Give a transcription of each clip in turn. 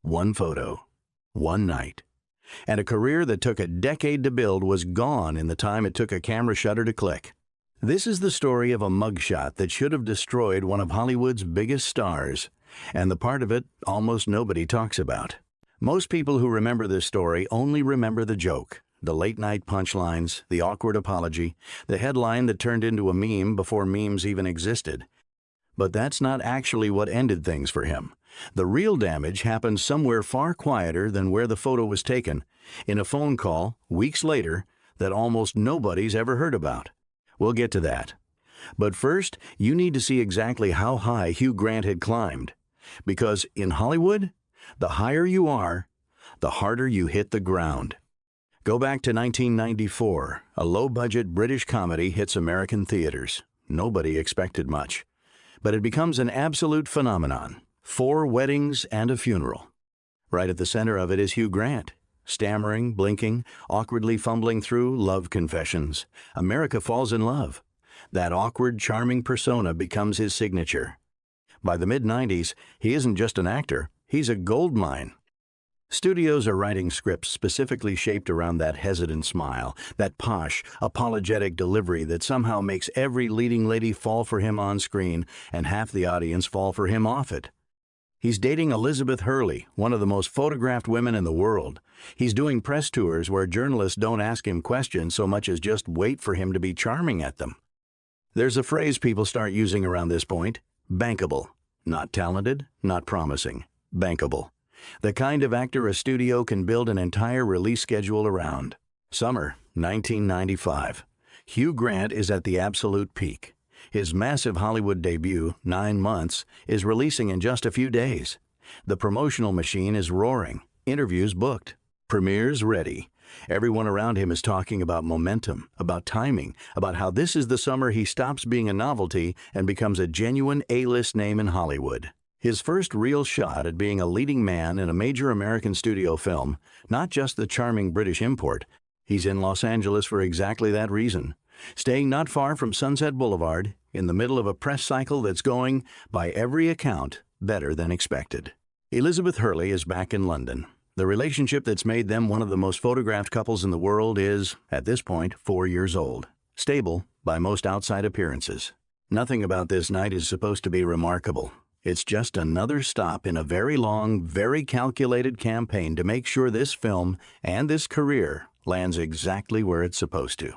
One photo, one night. And a career that took a decade to build was gone in the time it took a camera shutter to click. This is the story of a mugshot that should have destroyed one of Hollywood's biggest stars, and the part of it almost nobody talks about. Most people who remember this story only remember the joke, the late-night punchlines, the awkward apology, the headline that turned into a meme before memes even existed. But that's not actually what ended things for him. The real damage happened somewhere far quieter than where the photo was taken, in a phone call, weeks later, that almost nobody's ever heard about. We'll get to that. But first, you need to see exactly how high Hugh Grant had climbed. Because in Hollywood, the higher you are, the harder you hit the ground. Go back to 1994. A low-budget British comedy hits American theaters. Nobody expected much. But it becomes an absolute phenomenon. 4 weddings and a funeral. Right at the center of it is Hugh Grant, stammering, blinking, awkwardly fumbling through love confessions. America falls in love. That awkward, charming persona becomes his signature. By the mid-90s, he isn't just an actor, he's a goldmine. Studios are writing scripts specifically shaped around that hesitant smile, that posh, apologetic delivery that somehow makes every leading lady fall for him on screen and half the audience fall for him off it. He's dating Elizabeth Hurley, one of the most photographed women in the world. He's doing press tours where journalists don't ask him questions so much as just wait for him to be charming at them. There's a phrase people start using around this point: bankable. Not talented, not promising. Bankable. The kind of actor a studio can build an entire release schedule around. Summer 1995. Hugh Grant is at the absolute peak. His massive Hollywood debut, 9 Months, is releasing in just a few days. The promotional machine is roaring. Interviews booked. Premieres ready. Everyone around him is talking about momentum, about timing, about how this is the summer he stops being a novelty and becomes a genuine A-list name in Hollywood. His first real shot at being a leading man in a major American studio film, not just the charming British import. He's in Los Angeles for exactly that reason. Staying not far from Sunset Boulevard, in the middle of a press cycle that's going, by every account, better than expected. Elizabeth Hurley is back in London. The relationship that's made them one of the most photographed couples in the world is, at this point, 4 years old. Stable by most outside appearances. Nothing about this night is supposed to be remarkable. It's just another stop in a very long, very calculated campaign to make sure this film and this career lands exactly where it's supposed to.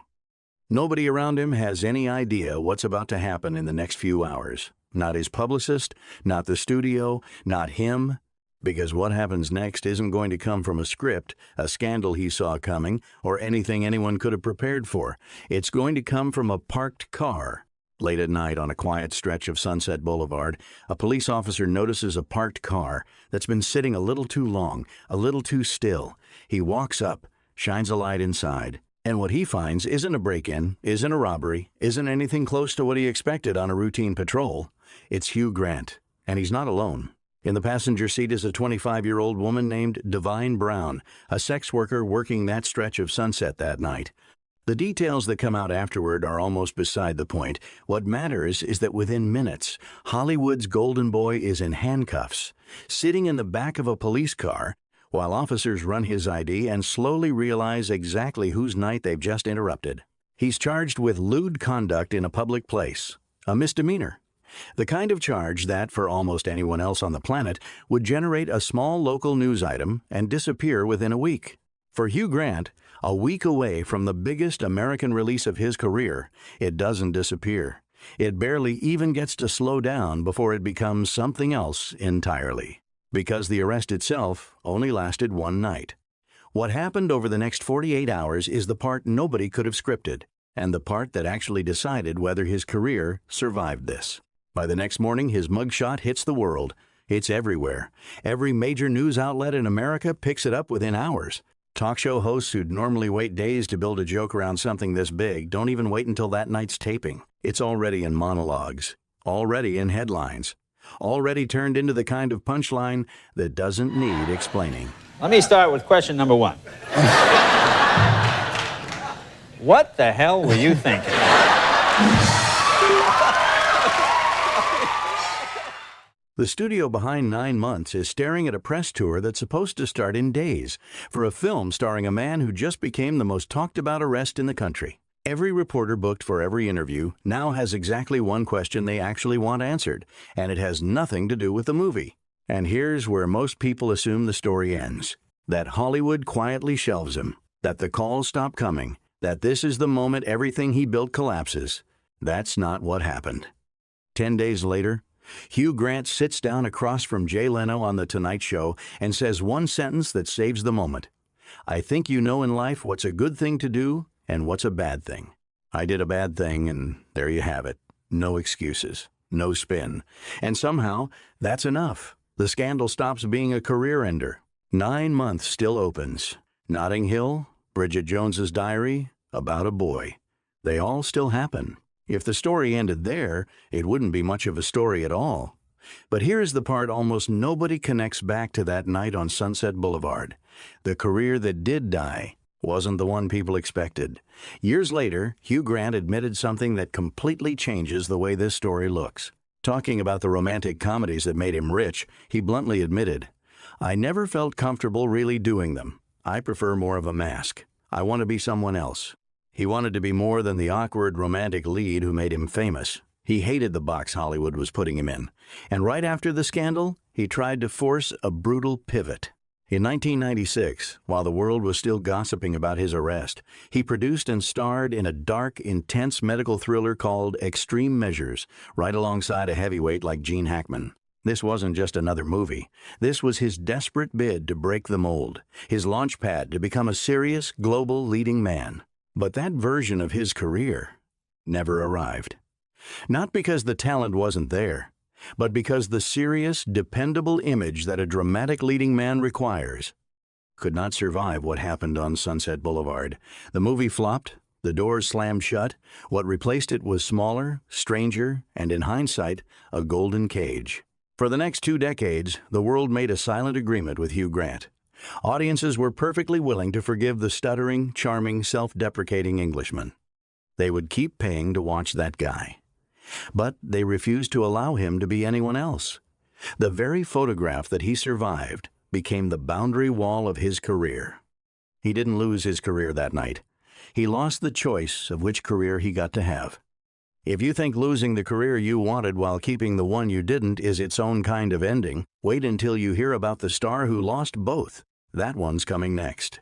Nobody around him has any idea what's about to happen in the next few hours. Not his publicist, not the studio, not him. Because what happens next isn't going to come from a script, a scandal he saw coming, or anything anyone could have prepared for. It's going to come from a parked car. Late at night on a quiet stretch of Sunset Boulevard, a police officer notices a parked car that's been sitting a little too long, a little too still. He walks up, shines a light inside, and what he finds isn't a break-in, isn't a robbery, isn't anything close to what he expected on a routine patrol. It's Hugh Grant, and he's not alone. In the passenger seat is a 25-year-old woman named Divine Brown, a sex worker working that stretch of Sunset that night. The details that come out afterward are almost beside the point. What matters is that within minutes, Hollywood's golden boy is in handcuffs, sitting in the back of a police car, while officers run his ID and slowly realize exactly whose night they've just interrupted. He's charged with lewd conduct in a public place, a misdemeanor. The kind of charge that, for almost anyone else on the planet, would generate a small local news item and disappear within a week. For Hugh Grant, a week away from the biggest American release of his career, it doesn't disappear. It barely even gets to slow down before it becomes something else entirely. Because the arrest itself only lasted one night. What happened over the next 48 hours is the part nobody could have scripted, and the part that actually decided whether his career survived this. By the next morning, his mugshot hits the world. It's everywhere. Every major news outlet in America picks it up within hours. Talk show hosts who'd normally wait days to build a joke around something this big don't even wait until that night's taping. It's already in monologues, already in headlines, already turned into the kind of punchline that doesn't need explaining. Let me start with question number 1. What the hell were you thinking? The studio behind 9 months is staring at a press tour that's supposed to start in days for a film starring a man who just became the most talked about arrest in the country. Every reporter booked for every interview now has exactly one question they actually want answered, and it has nothing to do with the movie. And here's where most people assume the story ends. That Hollywood quietly shelves him, that the calls stop coming, that this is the moment everything he built collapses. That's not what happened. 10 days later, Hugh Grant sits down across from Jay Leno on The Tonight Show and says one sentence that saves the moment. "I think you know in life what's a good thing to do and what's a bad thing. I did a bad thing, and there you have it. No excuses, no spin. And somehow, that's enough. The scandal stops being a career ender. 9 months still opens. Notting Hill, Bridget Jones's Diary, About a Boy. They all still happen. If the story ended there, it wouldn't be much of a story at all. But here's the part almost nobody connects back to that night on Sunset Boulevard. The career that did die wasn't the one people expected. Years later, Hugh Grant admitted something that completely changes the way this story looks. Talking about the romantic comedies that made him rich, he bluntly admitted, "I never felt comfortable really doing them. I prefer more of a mask. I want to be someone else." He wanted to be more than the awkward romantic lead who made him famous. He hated the box Hollywood was putting him in. And right after the scandal, he tried to force a brutal pivot. In 1996, while the world was still gossiping about his arrest, he produced and starred in a dark, intense medical thriller called Extreme Measures, right alongside a heavyweight like Gene Hackman. This wasn't just another movie. This was his desperate bid to break the mold, his launch pad to become a serious, global leading man. But that version of his career never arrived. Not because the talent wasn't there, but because the serious, dependable image that a dramatic leading man requires could not survive what happened on Sunset Boulevard. The movie flopped, the doors slammed shut. What replaced it was smaller, stranger, and in hindsight, a golden cage. For the next 2 decades, the world made a silent agreement with Hugh Grant. Audiences were perfectly willing to forgive the stuttering, charming, self-deprecating Englishman. They would keep paying to watch that guy. But they refused to allow him to be anyone else. The very photograph that he survived became the boundary wall of his career. He didn't lose his career that night. He lost the choice of which career he got to have. If you think losing the career you wanted while keeping the one you didn't is its own kind of ending, wait until you hear about the star who lost both. That one's coming next.